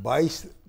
22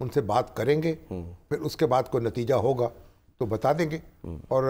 ان سے بات کریں گے, پھر اس کے بعد کوئی نتیجہ ہوگا تو بتا دیں گے. اور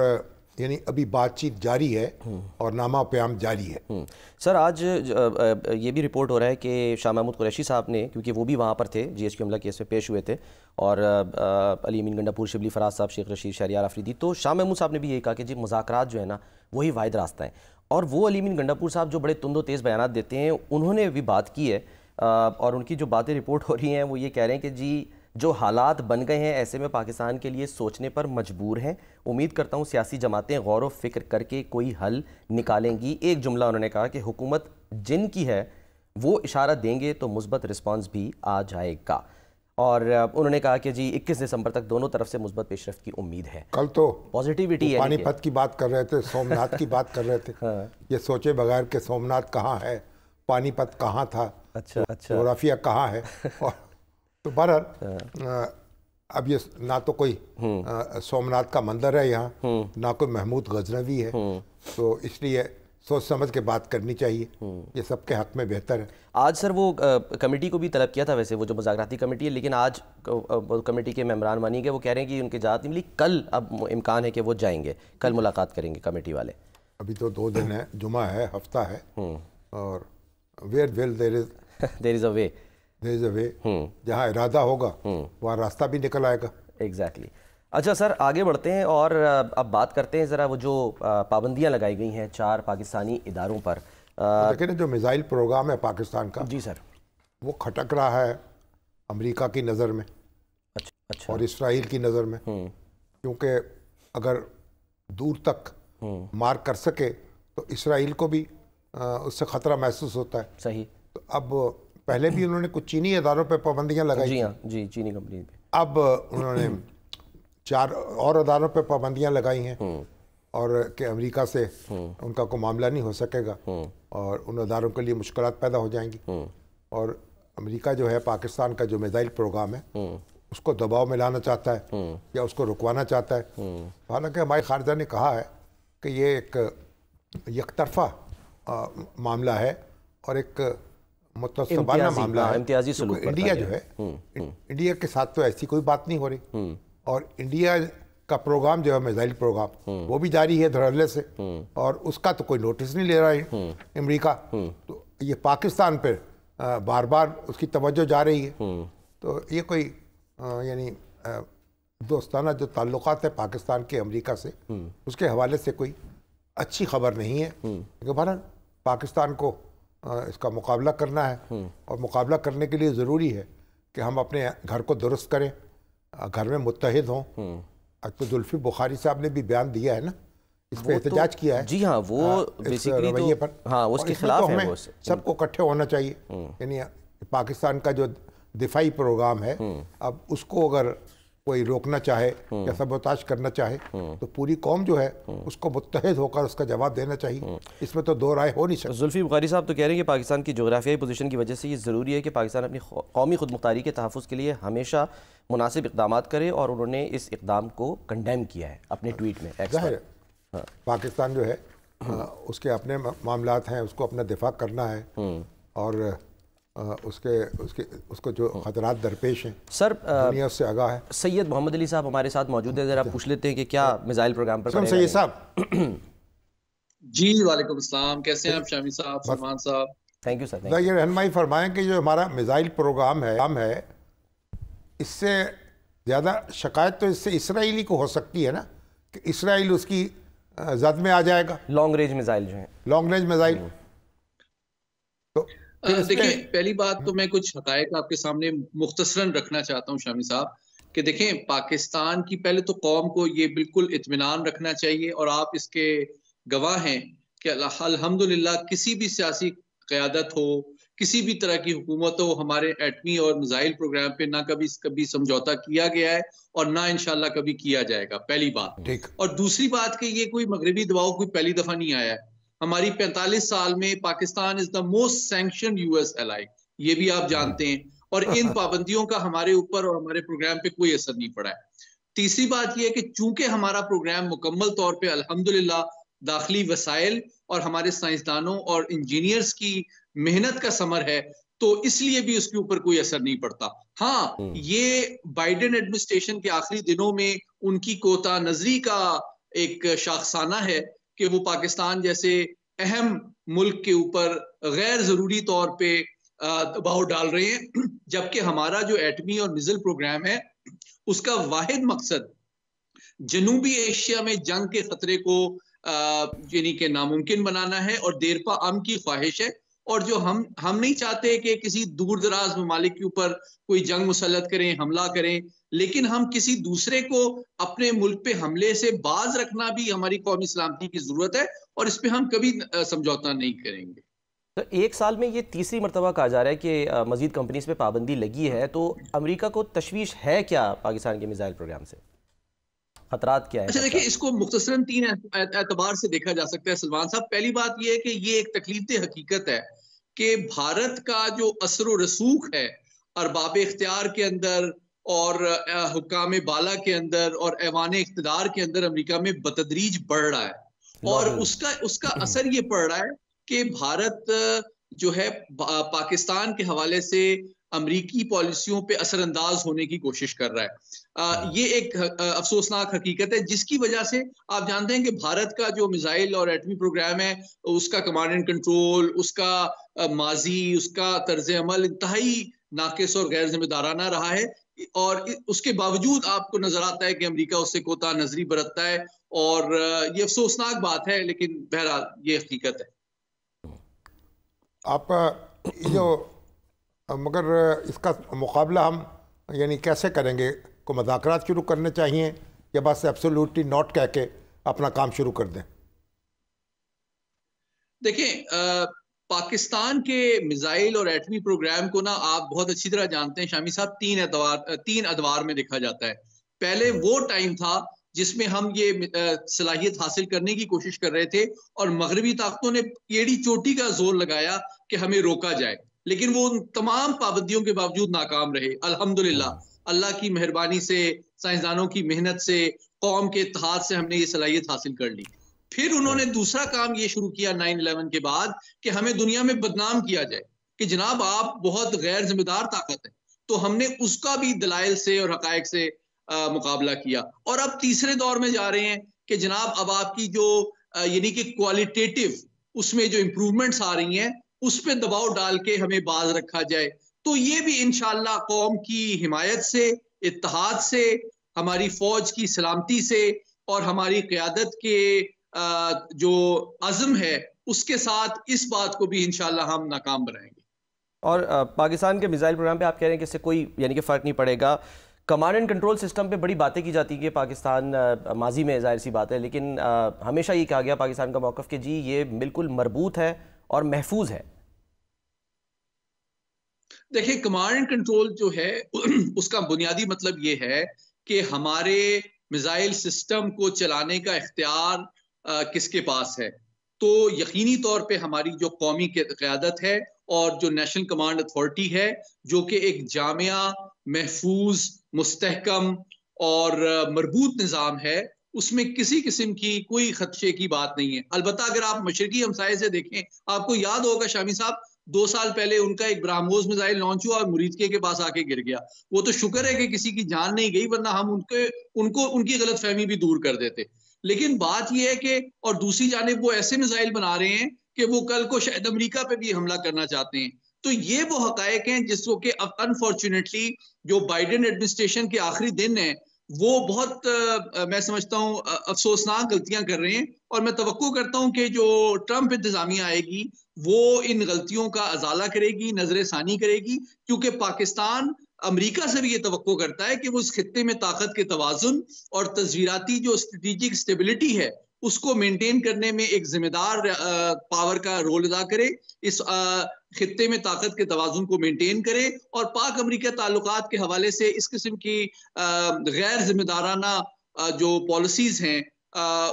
یعنی ابھی بات چیت جاری ہے اور نامہ پیام جاری ہے. سر آج یہ بھی رپورٹ ہو رہا ہے کہ شاہ محمود قریشی صاحب نے, کیونکہ وہ بھی وہاں پر تھے جی ایچ کیو حملہ کیس میں پیش ہوئے تھے, اور علی امین گنڈا پور, شبلی فراز صاحب, شیخ رشید, شہریار آفریدی, تو شاہ محمود صاحب نے بھی یہ کہا کہ جی مذاکرات جو ہے نا وہی واحد راستہ ہیں. اور وہ علی امین گنڈا پور صاحب جو بڑے تند و تیز بیانات دیتے ہیں, انہوں نے بھی بات کی ہے, اور ان کی جو باتیں رپورٹ ہو رہی ہیں وہ یہ کہہ رہے ہیں کہ جی جو حالات بن گئے ہیں ایسے میں پاکستان کے لیے سوچنے پر مجبور ہیں. امید کرتا ہوں سیاسی جماعتیں غور و فکر کر کے کوئی حل نکالیں گی. ایک جملہ انہوں نے کہا کہ حکومت جن کی ہے وہ اشارہ دیں گے تو مثبت رسپانس بھی آ جائے گا. اور انہوں نے کہا کہ جی 21 دسمبر تک دونوں طرف سے مثبت پیش رفت کی امید ہے. کل تو پازیٹیوٹی ہے. پانی پت کی بات کر رہے تھے, سومناتھ کی بات کر رہے تھے, یہ سوچے بغیر کہ سومناتھ کہاں ہے, پانی پت کہاں تھا, اچھا جغرافیہ کہاں ہے. تو بہرحال اب یہ نہ تو کوئی سومناتھ کا مندر ہے یہاں, نہ کوئی محمود غزنوی ہے, تو اس لیے سوچ سمجھ کے بات کرنی چاہیے, یہ سب کے حق میں بہتر ہے. آج سر وہ کمیٹی کو بھی طلب کیا تھا ویسے, وہ جو مذاکراتی کمیٹی ہے, لیکن آج کمیٹی کے ممبران مانی گئے, وہ کہہ رہے ہیں کہ ان کی اجازت نہیں ملی, کل اب امکان ہے کہ وہ جائیں گے, کل ملاقات کریں گے کمیٹی والے. ابھی تو 2 دن ہے, جمعہ ہے, ہفتہ ہے, اور where will there is a way. جہاں ارادہ ہوگا وہاں راستہ بھی نکل آئے گا. ایگزیکٹلی. اچھا سر آگے بڑھتے ہیں اور اب بات کرتے ہیں ذرا وہ جو پابندیاں لگائی گئی ہیں 4 پاکستانی اداروں پر. دیکھیں نا, جو میزائل پروگرام ہے پاکستان کا, جی سر, وہ کھٹک رہا ہے امریکہ کی نظر میں اور اسرائیل کی نظر میں, کیونکہ اگر دور تک مار کر سکے تو اسرائیل کو بھی اس سے خطرہ محسوس ہوتا ہے. صحیح. تو اب پہلے بھی انہوں نے کچھ چینی اداروں پہ پابندیاں لگائی. جی ہاں, جی چینی کمپنی پہ. اب انہوں نے 4 اور اداروں پہ پابندیاں لگائی ہیں, اور کہ امریکہ سے ان کا کوئی معاملہ نہیں ہو سکے گا, اور ان اداروں کے لیے مشکلات پیدا ہو جائیں گی. اور امریکہ جو ہے پاکستان کا جو میزائل پروگرام ہے اس کو دباؤ میں لانا چاہتا ہے یا اس کو رکوانا چاہتا ہے. حالانکہ ہمارے خارجہ نے کہا ہے کہ یہ ایک یک طرفہ معاملہ ہے اور ایک متصبانہ معاملہ ہے. امتیازی سلوک. انڈیا جو ہے, انڈیا کے ساتھ تو ایسی کوئی بات نہیں ہو رہی, اور انڈیا کا پروگرام جو ہے میزائل پروگرام وہ بھی جاری ہے دھڑلے سے, اور اس کا تو کوئی نوٹس نہیں لے رہا ہے امریکہ. تو یہ پاکستان پہ بار بار اس کی توجہ جا رہی ہے. تو یہ کوئی یعنی دوستانہ جو تعلقات ہیں پاکستان کے امریکہ سے, اس کے حوالے سے کوئی اچھی خبر نہیں ہے. کیونکہ بہرحال پاکستان کو اس کا مقابلہ کرنا ہے, اور مقابلہ کرنے کے لیے ضروری ہے کہ ہم اپنے گھر کو درست کریں, گھر میں متحد ہوں. آج تو زلفی بخاری صاحب نے بھی بیان دیا ہے نا, اس پہ احتجاج کیا ہے. جی ہاں, وہ بیسیکلی رویے پر, ہاں اس کے خلاف ہے. سب کو اکٹھے ہونا چاہیے. یعنی پاکستان کا جو دفاعی پروگرام ہے, اب اس کو اگر کوئی روکنا چاہے یا سبوتاش کرنا چاہے تو پوری قوم جو ہے اس کو متحد ہو کر اس کا جواب دینا چاہیے. اس میں تو دو رائے ہو نہیں سکتی. زلفی بخاری صاحب تو کہہ رہے ہیں کہ پاکستان کی جغرافیائی پوزیشن کی وجہ سے یہ ضروری ہے کہ پاکستان اپنی قومی خود مختاری کے تحفظ کے لیے ہمیشہ مناسب اقدامات کرے, اور انہوں نے اس اقدام کو کنڈیم کیا ہے اپنے ٹویٹ میں. پاکستان جو ہے اس کے اپنے معاملات ہیں, اس کو اپنا دفاع کرنا ہے, اور اس کو جو خطرات درپیش ہیں سر دنیا اس سے آگاہ ہے. سید محمد علی صاحب ہمارے ساتھ موجود ہیں, ذرا پوچھ لیتے ہیں کہ کیا میزائل پروگرام پر سید صاحب. جی وعلیکم السلام, کیسے ہیں آپ شامی صاحب, سلمان صاحب؟ Thank you sir. یہ رہنمائی فرمائیں کہ جو ہمارا میزائل پروگرام ہے اس سے زیادہ شکایت تو اس سے اسرائیلی کو ہو سکتی ہے نا, کہ اسرائیل اس کی زد میں آ جائے گا. لانگ رینج میزائل جو ہیں, لانگ رینج میزائل. تو دیکھیں پہلی بات تو میں کچھ حقائق آپ کے سامنے مختصراً رکھنا چاہتا ہوں شامی صاحب, کہ دیکھیں پاکستان کی پہلے تو قوم کو یہ بالکل اطمینان رکھنا چاہیے, اور آپ اس کے گواہ ہیں کہ الحمدللہ کسی بھی سیاسی قیادت ہو, کسی بھی طرح کی حکومت ہو, ہمارے ایٹمی اور میزائل پروگرام پہ نہ کبھی سمجھوتا کیا گیا ہے اور نہ انشاءاللہ کبھی کیا جائے گا, پہلی بات. اور دوسری بات کہ یہ کوئی مغربی دباؤ کوئی پہلی دفعہ نہیں آیا ہے. ہماری 45 سال میں Pakistan is the most sanctioned U S ally, یہ بھی آپ جانتے ہیں, اور ان پابندیوں کا ہمارے اوپر اور ہمارے پروگرام پہ کوئی اثر نہیں پڑا ہے. تیسری بات یہ ہے کہ چونکہ ہمارا پروگرام مکمل طور پہ الحمدللہ داخلی وسائل اور ہمارے سائنسدانوں اور انجینئرز کی محنت کا ثمر ہے, تو اس لیے بھی اس کے اوپر کوئی اثر نہیں پڑتا. ہاں یہ بائیڈن ایڈمنسٹریشن کے آخری دنوں میں ان کی کوتاہ نظری کا ایک شاخسانہ ہے کہ وہ پاکستان جیسے اہم ملک کے اوپر غیر ضروری طور پہ دباؤ ڈال رہے ہیں، جبکہ ہمارا جو ایٹمی اور میزائل پروگرام ہے اس کا واحد مقصد جنوبی ایشیا میں جنگ کے خطرے کو یعنی کہ ناممکن بنانا ہے، اور دیرپا امن کی خواہش ہے. اور جو ہم نہیں چاہتے کہ کسی دور دراز ممالک کے اوپر کوئی جنگ مسلط کریں، حملہ کریں، لیکن ہم کسی دوسرے کو اپنے ملک پہ حملے سے باز رکھنا بھی ہماری قومی سلامتی کی ضرورت ہے، اور اس پہ ہم کبھی سمجھوتا نہیں کریں گے. تو ایک سال میں یہ تیسری مرتبہ کہا جا رہا ہے کہ مزید کمپنیز پہ پابندی لگی ہے، تو امریکہ کو تشویش ہے کیا پاکستان کے میزائل پروگرام سے؟ خطرات کیا ہے؟ اچھا دیکھیں، اس کو مختصراً 3 اعتبار سے دیکھا جا سکتا ہے سلمان صاحب. پہلی بات یہ ہے کہ یہ ایک تکلیف دہ حقیقت ہے کہ بھارت کا جو اثر و رسوخ ہے ارباب اختیار کے اندر اور حکام بالا کے اندر اور ایوان اقتدار کے اندر امریکہ میں بتدریج بڑھ رہا ہے، اور اس کا اثر یہ پڑ رہا ہے کہ بھارت جو ہے پاکستان کے حوالے سے امریکی پالیسیوں پہ اثر انداز ہونے کی کوشش کر رہا ہے. یہ ایک افسوسناک حقیقت ہے جس کی وجہ سے آپ جانتے ہیں کہ بھارت کا جو میزائل اور ایٹمی پروگرام ہے اس کا کمانڈ اینڈ کنٹرول، اس کا ماضی، اس کا طرز عمل انتہائی ناقص اور غیر ذمہ دارانہ رہا ہے، اور اس کے باوجود آپ کو نظر آتا ہے کہ امریکہ اس سے کوتاہ نظری برتتا ہے، اور یہ افسوسناک بات ہے، لیکن بہرحال یہ حقیقت ہے. آپ جو مگر اس کا مقابلہ ہم یعنی کیسے کریں گے؟ کو مذاکرات شروع کرنے چاہیے یا بس ایبسولوٹلی ناٹ کہہ کے اپنا کام شروع کر دیں؟ دیکھیں، پاکستان کے میزائل اور ایٹمی پروگرام کو نا آپ بہت اچھی طرح جانتے ہیں شامی صاحب، 3 ادوار میں دیکھا جاتا ہے. پہلے وہ ٹائم تھا جس میں ہم یہ صلاحیت حاصل کرنے کی کوشش کر رہے تھے، اور مغربی طاقتوں نے ایڑی چوٹی کا زور لگایا کہ ہمیں روکا جائے، لیکن وہ ان تمام پابندیوں کے باوجود ناکام رہے. الحمدللہ اللہ کی مہربانی سے، سائنسدانوں کی محنت سے، قوم کے اتحاد سے ہم نے یہ صلاحیت حاصل کر لی. پھر انہوں نے دوسرا کام یہ شروع کیا 9/11 کے بعد کہ ہمیں دنیا میں بدنام کیا جائے کہ جناب آپ بہت غیر ذمہ دار طاقت ہے. تو ہم نے اس کا بھی دلائل سے اور حقائق سے مقابلہ کیا، اور اب تیسرے دور میں جا رہے ہیں کہ جناب اب آپ کی جو یعنی کہ کوالٹیٹیو اس میں جو امپروومنٹس آ رہی ہیں اس پہ دباؤ ڈال کے ہمیں باز رکھا جائے. تو یہ بھی انشاءاللہ قوم کی حمایت سے، اتحاد سے، ہماری فوج کی سلامتی سے اور ہماری قیادت کے جو عزم ہے اس کے ساتھ اس بات کو بھی انشاءاللہ ہم ناکام بنائیں گے. اور پاکستان کے میزائل پروگرام پہ آپ کہہ رہے ہیں کہ اس سے کوئی یعنی کہ فرق نہیں پڑے گا. کمانڈ اینڈ کنٹرول سسٹم پہ بڑی باتیں کی جاتی ہیں کہ پاکستان ماضی میں ظاہر سی بات ہے، لیکن ہمیشہ یہ کہا گیا پاکستان کا موقف کہ جی یہ بالکل مربوط ہے اور محفوظ ہے. دیکھیں، کمانڈ اینڈ کنٹرول جو ہے اس کا بنیادی مطلب یہ ہے کہ ہمارے میزائل سسٹم کو چلانے کا اختیار کس کے پاس ہے. تو یقینی طور پہ ہماری جو قومی قیادت ہے اور جو نیشنل کمانڈ اتھارٹی ہے، جو کہ ایک جامعہ، محفوظ، مستحکم اور مربوط نظام ہے، اس میں کسی قسم کی کوئی خدشے کی بات نہیں ہے. البتہ اگر آپ مشرقی ہمسائے سے دیکھیں، آپ کو یاد ہوگا شامی صاحب 2 سال پہلے ان کا ایک برہموس میزائل لانچ ہوا اور مریدکے کے پاس آ کے گر گیا. وہ تو شکر ہے کہ کسی کی جان نہیں گئی، ورنہ ہم ان کی غلط فہمی بھی دور کر دیتے. لیکن بات یہ ہے کہ اور دوسری جانب وہ ایسے میزائل بنا رہے ہیں کہ وہ کل کو شاید امریکہ پہ بھی حملہ کرنا چاہتے ہیں. تو یہ وہ حقائق ہیں جس کو کہ انفارچونیٹلی جو بائیڈن ایڈمنسٹریشن کے آخری دن ہیں وہ بہت میں سمجھتا ہوں افسوسناک غلطیاں کر رہے ہیں، اور میں توقع کرتا ہوں کہ جو ٹرمپ انتظامیہ آئے گی وہ ان غلطیوں کا ازالہ کرے گی، نظر ثانی کرے گی، کیونکہ پاکستان امریکہ سے بھی یہ توقع کرتا ہے کہ وہ اس خطے میں طاقت کے توازن اور تصویراتی جو اسٹریٹجک اسٹیبلٹی ہے اس کو مینٹین کرنے میں ایک ذمہ دار پاور کا رول ادا کرے، اس خطے میں طاقت کے توازن کو مینٹین کرے، اور پاک امریکہ تعلقات کے حوالے سے اس قسم کی غیر ذمہ دارانہ جو پالیسیز ہیں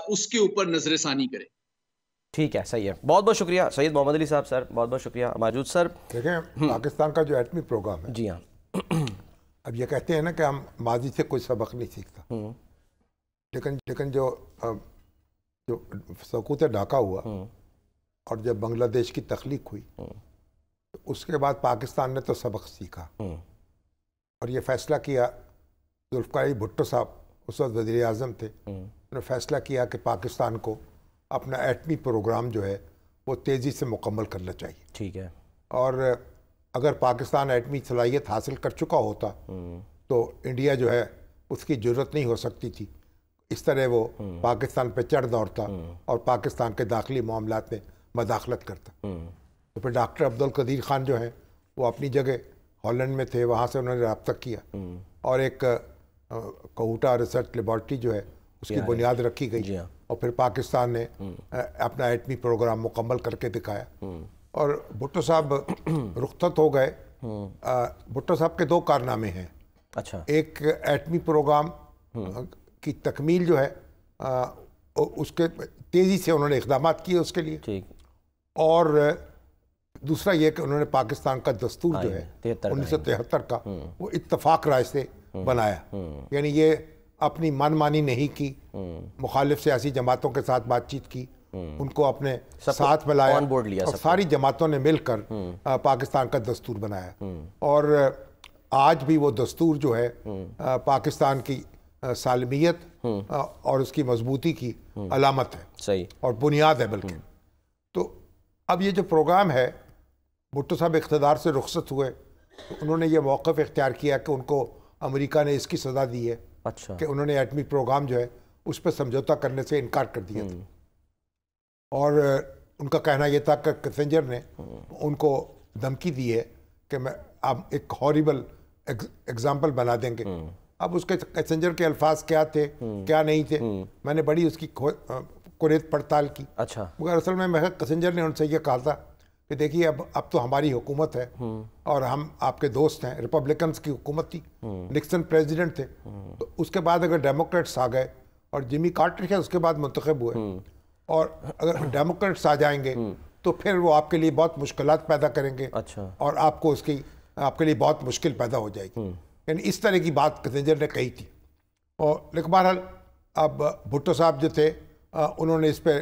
اس کے اوپر نظر ثانی کرے. ٹھیک ہے، صحیح ہے. بہت بہت شکریہ سید محمد علی صاحب. سر بہت بہت شکریہ. ماجود سر، دیکھیں پاکستان کا جو ایٹمی پروگرام ہے، جی ہاں، اب یہ کہتے ہیں نا کہ ہم ماضی سے کوئی سبق نہیں سیکھتا، لیکن جو سقوط ڈھاکہ ہوا اور جب بنگلہ دیش کی تخلیق ہوئی تو اس کے بعد پاکستان نے تو سبق سیکھا اور یہ فیصلہ کیا، ذوالفقار علی بھٹو صاحب اس وقت وزیر اعظم تھے، انہوں نے فیصلہ کیا کہ پاکستان کو اپنا ایٹمی پروگرام جو ہے وہ تیزی سے مکمل کرنا چاہیے. ٹھیک ہے. اور اگر پاکستان ایٹمی صلاحیت حاصل کر چکا ہوتا تو انڈیا جو ہے اس کی ضرورت نہیں ہو سکتی تھی اس طرح وہ پاکستان پہ چڑھ دوڑتا اور پاکستان کے داخلی معاملات میں مداخلت کرتا. تو پھر ڈاکٹر عبدالقدیر خان جو ہیں وہ اپنی جگہ ہالینڈ میں تھے، وہاں سے انہوں نے رابطہ کیا اور ایک کوہوٹا ریسرچ لیبارٹری جو ہے اس کی بنیاد رکھی گئی اور پھر پاکستان نے اپنا ایٹمی پروگرام مکمل کر کے دکھایا. اور بھٹو صاحب رخصت ہو گئے. بھٹو صاحب کے 2 کارنامے ہیں. اچھا. ایک ایٹمی پروگرام کی تکمیل جو ہے اس کے تیزی سے انہوں نے اقدامات کیے اس کے لیے، اور دوسرا یہ کہ انہوں نے پاکستان کا دستور جو ہے 1973 کا وہ اتفاق رائے سے بنایا. یعنی یہ اپنی من مانی نہیں کی، مخالف سیاسی جماعتوں کے ساتھ بات چیت کی، ان کو اپنے ساتھ ملایا اور ساری جماعتوں نے مل کر پاکستان کا دستور بنایا. اور آج بھی وہ دستور جو ہے پاکستان کی سالمیت اور اس کی مضبوطی کی علامت ہے. صحیح. اور بنیاد ہے بلکہ. تو اب یہ جو پروگرام ہے، بھٹو صاحب اقتدار سے رخصت ہوئے تو انہوں نے یہ موقف اختیار کیا کہ ان کو امریکہ نے اس کی سزا دی ہے. اچھا. کہ انہوں نے ایٹمی پروگرام جو ہے اس پہ سمجھوتہ کرنے سے انکار کر دیا تھا. اور ان کا کہنا یہ تھا کہ کسنجر نے ان کو دھمکی دی ہے کہ میں اب ایک ہاریبل ایگزامپل بنا دیں گے. اب اس کے کسنجر کے الفاظ کیا تھے کیا نہیں تھے، میں نے بڑی اس کی قریت پڑتال کی. اچھا. مگر اصل میں کسنجر نے ان سے یہ کہا تھا کہ دیکھیے اب تو ہماری حکومت ہے اور ہم آپ کے دوست ہیں. ریپبلکنز کی حکومت تھی، نکسن پریزیڈنٹ تھے، تو اس کے بعد اگر ڈیموکریٹس آ گئے اور جمی کارٹر کے اس کے بعد منتخب ہوئے اور اگر ڈیموکریٹس آ جائیں گے تو پھر وہ آپ کے لیے بہت مشکلات پیدا کریں گے. اچھا. اور آپ کے لیے بہت مشکل پیدا ہو جائے گی. یعنی اس طرح کی بات کسنجر نے کہی تھی. اور لیکن بہرحال اب بھٹو صاحب جو تھے انہوں نے اس پہ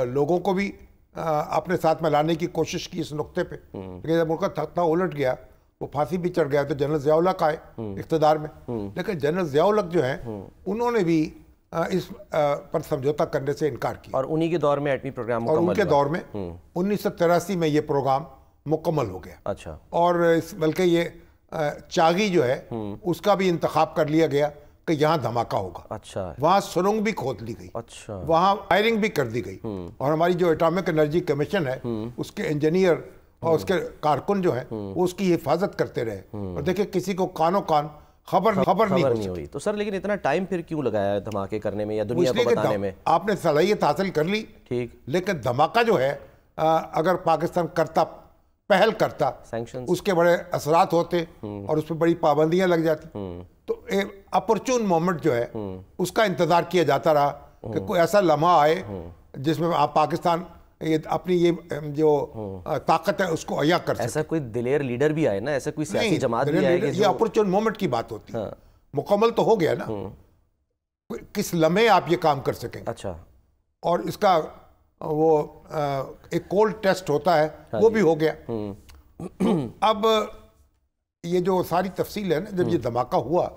لوگوں کو بھی اپنے ساتھ میں لانے کی کوشش کی اس نقطے پہ. لیکن جب ان کا تختہ الٹ گیا، وہ پھانسی بھی چڑھ گیا، تو جنرل ضیاء الحق آئے اقتدار میں. لیکن جنرل ضیاء الحق جو ہیں انہوں نے بھی اس پر سمجھوتہ کرنے سے انکار کیا. اور انہی کے دور میں ایٹمی پروگرام اور ان کے دور میں 1983 میں یہ پروگرام مکمل ہو گیا. اچھا. اور بلکہ یہ چاغی جو ہے اس کا بھی انتخاب کر لیا گیا کہ یہاں دھماکہ ہوگا. اچھا. وہاں سرنگ بھی کھود لی گئی. اچھا. وہاں فائرنگ بھی کر دی گئی. اور ہماری جو اٹامک انرجی کمیشن ہے اس کے انجینئر اور اس کے کارکن جو ہیں وہ اس کی حفاظت کرتے رہے. اور دیکھیں کسی کو کانوں کان خبر نہیں ہوئی. تو سر لیکن اتنا ٹائم پھر کیوں لگایا دھماکے کرنے میں یا دنیا کو بتانے میں؟ آپ نے صلاحیت حاصل کر لی، ٹھیک، لیکن دھماکہ جو ہے اگر پاکستان کرتا، پہل کرتا، اس کے بڑے اثرات ہوتے اور اس پہ بڑی پابندیاں لگ جاتی. تو اپرچون مومنٹ جو ہے اس کا انتظار کیا جاتا رہا کہ کوئی ایسا لمحہ آئے جس میں آپ پاکستان اپنی یہ جو طاقت ہے اس کو عیا کر سکتے. ایسا کوئی دلیر لیڈر بھی آئے نا، ایسا کوئی سیاسی جماعت بھی آئے. یہ اپرچون مومنٹ کی بات ہوتی ہے. مکمل تو ہو گیا نا، کس لمحے آپ یہ کام کر سکیں. اچھا. اور اس کا وہ ایک کولڈ ٹیسٹ ہوتا ہے وہ بھی ہو گیا. اب یہ جو ساری تفصیل ہے نا، جب یہ دھماکہ ہوا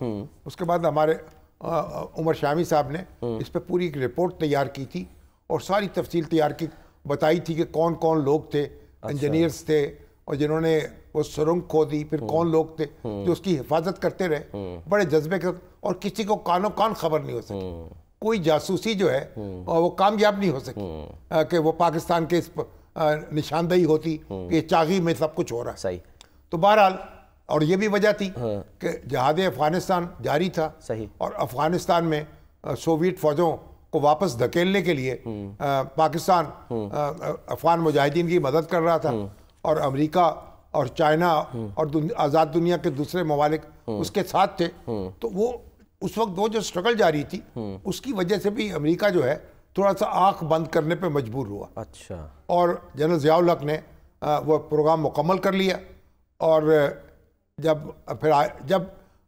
اس کے بعد ہمارے عمر شامی صاحب نے اس پہ پوری ایک رپورٹ تیار کی تھی اور ساری تفصیل تیار کی، بتائی تھی کہ کون کون لوگ تھے، انجینئرز تھے اور جنہوں نے وہ سرنگ کھودی، پھر کون لوگ تھے جو اس کی حفاظت کرتے رہے بڑے جذبے کے، اور کسی کو کانوں کان خبر نہیں ہو سکی. کوئی جاسوسی جو ہے وہ کامیاب نہیں ہو سکی کہ وہ پاکستان کے اس نشاندہی ہوتی کہ یہ چاغی میں سب کچھ ہو رہا ہے. صحیح. تو بہرحال اور یہ بھی وجہ تھی کہ جہاد افغانستان جاری تھا. صحیح. اور افغانستان میں سوویت فوجوں کو واپس دھکیلنے کے لیے پاکستان افغان مجاہدین کی مدد کر رہا تھا اور امریکہ اور چائنا اور آزاد دنیا کے دوسرے ممالک اس کے ساتھ تھے. تو وہ اس وقت وہ جو سٹرگل جاری تھی اس کی وجہ سے بھی امریکہ جو ہے تھوڑا سا آنکھ بند کرنے پہ مجبور ہوا. اچھا. اور جنرل ضیاء الحق نے وہ پروگرام مکمل کر لیا. اور جب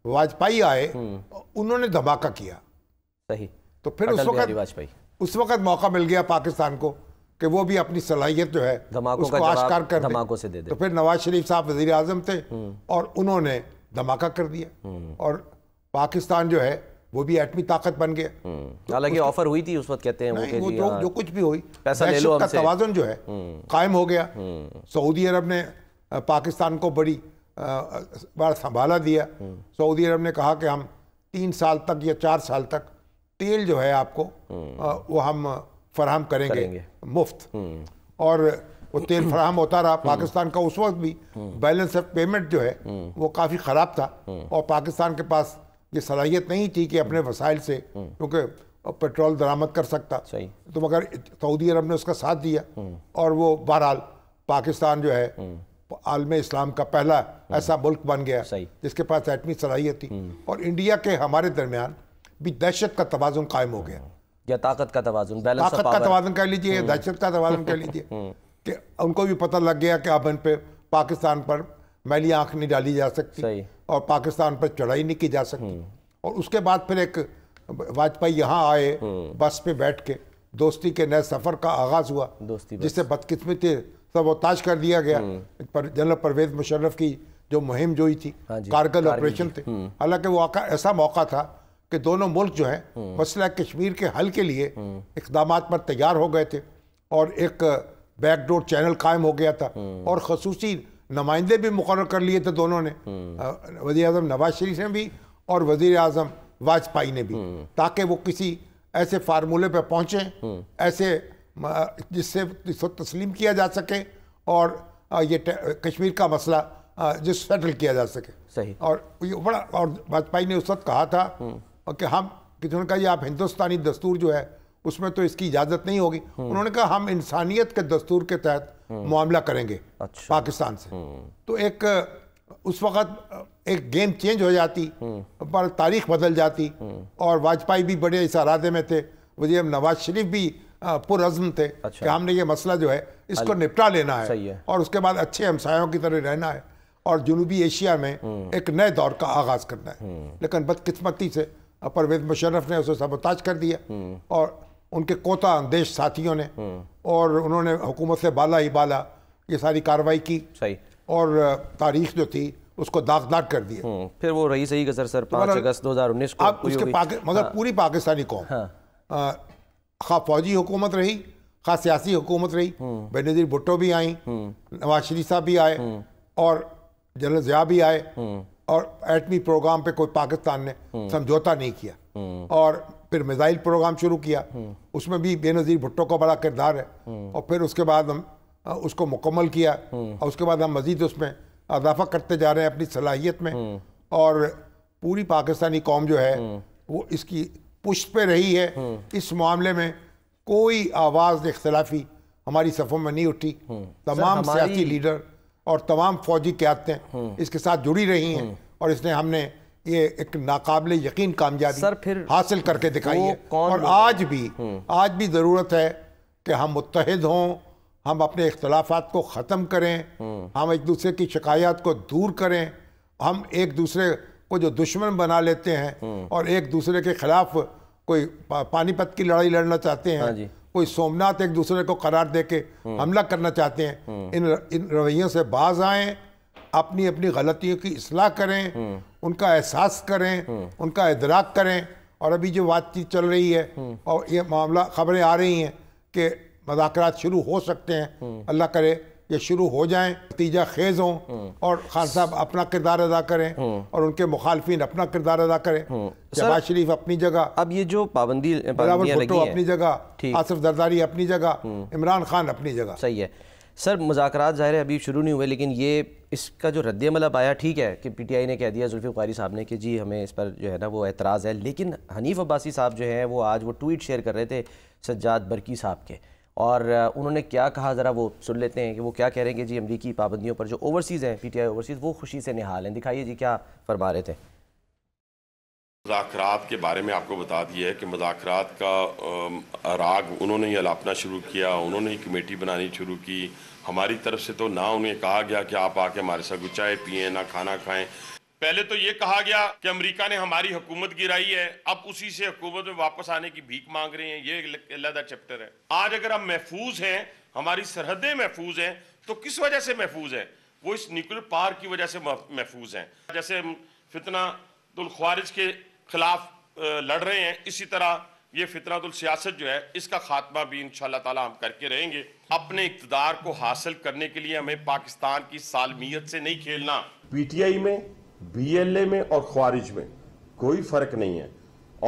واجپئی آئے انہوں نے دھماکہ کیا. صحیح. تو پھر اس وقت موقع مل گیا پاکستان کو کہ وہ بھی اپنی صلاحیت جو ہے دھماکوں کا اس کو آشکار کر دے. دھماکوں سے دے دے. تو پھر نواز شریف صاحب وزیر اعظم تھے اور انہوں نے دھماکہ کر دیا اور پاکستان جو ہے وہ بھی ایٹمی طاقت بن گیا. حالانکہ آفر ہوئی تھی اس وقت کہتے ہیں وہ کہ جی جو کچھ بھی ہوئی پیسہ لے لو ہم دہشت کا سے. توازن جو ہے قائم ہو گیا. سعودی عرب نے پاکستان کو بڑا سنبھالا دیا. سعودی عرب نے کہا کہ ہم 3 سال تک یا 4 سال تک تیل جو ہے آپ کو وہ ہم فراہم کریں گے مفت. اور وہ تیل فراہم ہوتا رہا. پاکستان کا اس وقت بھی بیلنس آف پیمنٹ جو ہے وہ کافی خراب تھا اور پاکستان کے پاس یہ صلاحیت نہیں تھی کہ اپنے وسائل سے کیونکہ پیٹرول درآمد کر سکتا. تو مگر سعودی عرب نے اس کا ساتھ دیا اور وہ بہرحال پاکستان جو ہے عالم اسلام کا پہلا ایسا ملک بن گیا جس کے پاس ایٹمی صلاحیت تھی. اور انڈیا کے ہمارے درمیان بھی دہشت کا توازن قائم ہو گیا, یا طاقت کا توازن, بیلنس طاقت کا توازن کہہ لیجیے, دہشت کا توازن کہہ لیجیے, کہ ان کو بھی پتہ لگ گیا کہ اب ان پہ پاکستان پر میلی آنکھ نہیں ڈالی جا سکتی اور پاکستان پر چڑھائی نہیں کی جا سکتی. اور اس کے بعد پھر ایک واجپئی یہاں آئے, بس پہ بیٹھ کے دوستی کے نئے سفر کا آغاز ہوا, جس سے بدقسمتی سبوتاج کر دیا گیا. جنرل پرویز مشرف کی جو مہم جوئی تھی, کارگل آپریشن تھے, حالانکہ وہ ایسا موقع تھا کہ دونوں ملک جو ہیں مسئلہ کشمیر کے حل کے لیے اقدامات پر تیار ہو گئے تھے اور ایک بیک ڈور چینل قائم ہو گیا تھا اور خصوصی نمائندے بھی مقرر کر لیے تھے دونوں نے, وزیر اعظم نواز شریف نے بھی اور وزیر اعظم واجپئی نے بھی, تاکہ وہ کسی ایسے فارمولے پہ پہنچیں ایسے جس سے تسلیم کیا جا سکے اور یہ کشمیر کا مسئلہ جس سیٹل کیا جا سکے. اور یہ بڑا, اور واجپئی نے اس وقت کہا تھا کہ ہم کسی نے کہا یہ آپ ہندوستانی دستور جو ہے اس میں تو اس کی اجازت نہیں ہوگی. انہوں نے کہا ہم انسانیت کے دستور کے تحت معاملہ کریں گے پاکستان سے. تو ایک اس وقت ایک گیم چینج ہو جاتی, پر تاریخ بدل جاتی, اور واجپئی بھی بڑے اس ارادے میں تھے, وزیر نواز شریف بھی پرعزم تھے کہ ہم نے یہ مسئلہ جو ہے اس کو نپٹا لینا ہے اور اس کے بعد اچھے ہمسایوں کی طرح رہنا ہے اور جنوبی ایشیا میں ایک نئے دور کا آغاز کرنا ہے. لیکن بدقسمتی سے پرویز مشرف نے اسے سبوتاج کر دیا اور ان کے کوتا اندیش ساتھیوں نے, اور انہوں نے حکومت سے بالا ہی بالا یہ ساری کارروائی کی اور تاریخ جو تھی اس کو داغدار کر دیا. پھر وہ رہی صحیح گزر سر 5 اگست 2019 کو اب اس کے مگر پوری پاکستانی قوم خواہ فوجی حکومت رہی خواہ سیاسی حکومت رہی, بینظیر بھٹو بھی آئیں, نواز شریف صاحب بھی آئے اور جنرل ضیاء بھی آئے, اور ایٹمی پروگرام پہ کوئی پاکستان نے سمجھوتا نہیں کیا, اور پھر میزائل پروگرام شروع کیا, اس میں بھی بینظیر بھٹو کا بڑا کردار ہے, اور پھر اس کے بعد ہم اس کو مکمل کیا اور اس کے بعد ہم مزید اس میں اضافہ کرتے جا رہے ہیں اپنی صلاحیت میں. اور پوری پاکستانی قوم جو ہے وہ اس کی پشت پہ رہی ہے. اس معاملے میں کوئی آواز اختلافی ہماری صفوں میں نہیں اٹھی. تمام سیاسی لیڈر اور تمام فوجی قیادتیں اس کے ساتھ جڑی رہی ہیں اور اس نے ہم نے یہ ایک ناقابل یقین کامیابی حاصل کر کے دکھائی ہے. اور آج بھی ضرورت ہے کہ ہم متحد ہوں, ہم اپنے اختلافات کو ختم کریں, ہم ایک دوسرے کی شکایات کو دور کریں, ہم ایک دوسرے کو جو دشمن بنا لیتے ہیں اور ایک دوسرے کے خلاف کوئی پانی پت کی لڑائی لڑنا چاہتے ہیں, کوئی سومنات ایک دوسرے کو قرار دے کے حملہ کرنا چاہتے ہیں, ان رویوں سے باز آئیں, اپنی اپنی غلطیوں کی اصلاح کریں, ان کا احساس کریں, ان کا ادراک کریں. اور ابھی جو بات چیت چل رہی ہے اور یہ معاملہ خبریں آ رہی ہیں کہ مذاکرات شروع ہو سکتے ہیں, اللہ کرے یہ شروع ہو جائیں, نتیجہ خیز ہوں, اور خان صاحب اپنا کردار ادا کریں اور ان کے مخالفین اپنا کردار ادا کریں. شہباز شریف اپنی جگہ, اب یہ جو پابندیاں بھٹو اپنی جگہ, آصف زرداری اپنی جگہ, عمران خان اپنی جگہ. صحیح ہے سر. مذاکرات ظاہر ہے ابھی شروع نہیں ہوئے, لیکن یہ اس کا جو رد عمل اب آیا, ٹھیک ہے کہ پی ٹی آئی نے کہہ دیا, زلفی قاری صاحب نے, کہ جی ہمیں اس پر جو ہے نا وہ اعتراض ہے, لیکن حنیف عباسی صاحب جو ہیں وہ آج وہ ٹویٹ شیئر کر رہے تھے سجاد برقی صاحب کے, اور انہوں نے کیا کہا ذرا وہ سن لیتے ہیں کہ وہ کیا کہہ رہے ہیں کہ جی امریکی پابندیوں پر جو اوورسیز ہیں, پی ٹی آئی اوورسیز, وہ خوشی سے نہال ہیں. دکھائیے جی کیا فرما رہے تھے. مذاکرات کے بارے میں آپ کو بتا دیا ہے کہ مذاکرات کا راگ انہوں نے ہی الاپنا شروع کیا, انہوں نے ہی کمیٹی بنانی شروع کی. ہماری طرف سے تو نہ انہیں کہا گیا کہ آپ آ کے ہمارے ساتھ چائے پئیں, نہ کھانا کھائیں. پہلے تو یہ کہا گیا کہ امریکہ نے ہماری حکومت گرائی ہے، اب اسی سے حکومت میں واپس آنے کی بھیک مانگ رہے ہیں، یہ علیحدہ چیپٹر ہے۔ آج اگر ہم محفوظ ہیں، ہماری سرحدیں محفوظ ہیں، تو کس وجہ سے محفوظ ہیں؟ وہ اس نیوکلیر پاور کی وجہ سے محفوظ ہیں۔ جیسے فتنہ الخوارج کے خلاف لڑ رہے ہیں، اسی طرح یہ فتنہ السیاست جو ہے اس کا خاتمہ بھی انشاءاللہ تعالی ہم کر کے رہیں گے۔ اپنے اقتدار کو حاصل کرنے کے لیے ہمیں پاکستان کی سالمیت سے نہیں کھیلنا۔ پی ٹی آئی میں، بی ایل اے میں اور خوارج میں کوئی فرق نہیں ہے،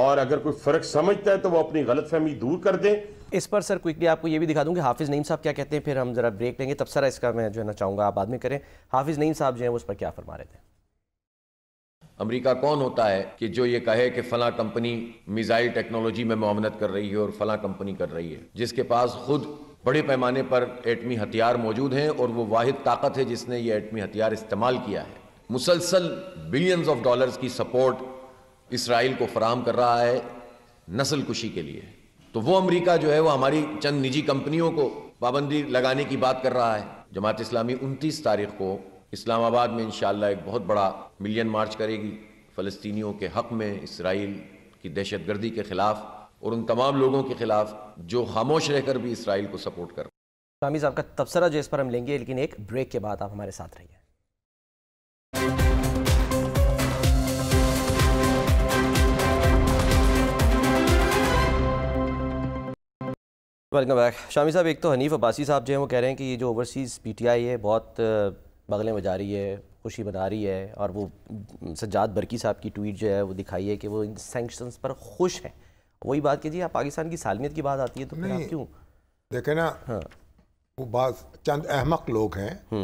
اور اگر کوئی فرق سمجھتا ہے تو وہ اپنی غلط فہمی دور کر دیں۔ اس پر سر کوئکلی آپ کو یہ بھی دکھا دوں کہ حافظ نعیم صاحب کیا کہتے ہیں، پھر ہم ذرا بریک لیں گے۔ تبصرہ اس کا میں جو ہے نا چاہوں گا آپ بعد میں کریں۔ حافظ نعیم صاحب جو ہیں وہ اس پر کیا فرما رہے تھے؟ امریکہ کون ہوتا ہے کہ جو یہ کہے کہ فلاں کمپنی میزائل ٹیکنالوجی میں معاونت کر رہی ہے اور فلاں کمپنی کر رہی ہے، جس کے پاس خود بڑے پیمانے پر ایٹمی ہتھیار موجود ہیں، اور وہ واحد طاقت ہے جس نے یہ ایٹمی ہتھیار استعمال کیا ہے، مسلسل بلینز آف ڈالرز کی سپورٹ اسرائیل کو فراہم کر رہا ہے نسل کشی کے لیے۔ تو وہ امریکہ جو ہے وہ ہماری چند نجی کمپنیوں کو پابندی لگانے کی بات کر رہا ہے۔ جماعت اسلامی 29 تاریخ کو اسلام آباد میں انشاءاللہ ایک بہت بڑا ملین مارچ کرے گی فلسطینیوں کے حق میں، اسرائیل کی دہشت گردی کے خلاف، اور ان تمام لوگوں کے خلاف جو خاموش رہ کر بھی اسرائیل کو سپورٹ کر رہے ہیں۔ شامی صاحب کا تبصرہ جو اس پر ہم لیں گے، لیکن ایک بریک کے بعد آپ ہمارے ساتھ رہیے۔ Welcome back. شامی صاحب، ایک تو حنیف عباسی صاحب جو ہیں وہ کہہ رہے ہیں کہ یہ جو اوورسیز پی ٹی آئی ہے بہت بغلیں بجا رہی ہے، خوشی بنا رہی ہے، اور وہ سجاد برکی صاحب کی ٹویٹ جو ہے وہ دکھائی ہے کہ وہ ان سینکشنز پر خوش ہیں۔ وہی بات کہ جی آپ پاکستان کی سالمیت کی بات آتی ہے تو پھر آپ کیوں؟ دیکھیں نا، وہ بعض چند احمق لوگ ہیں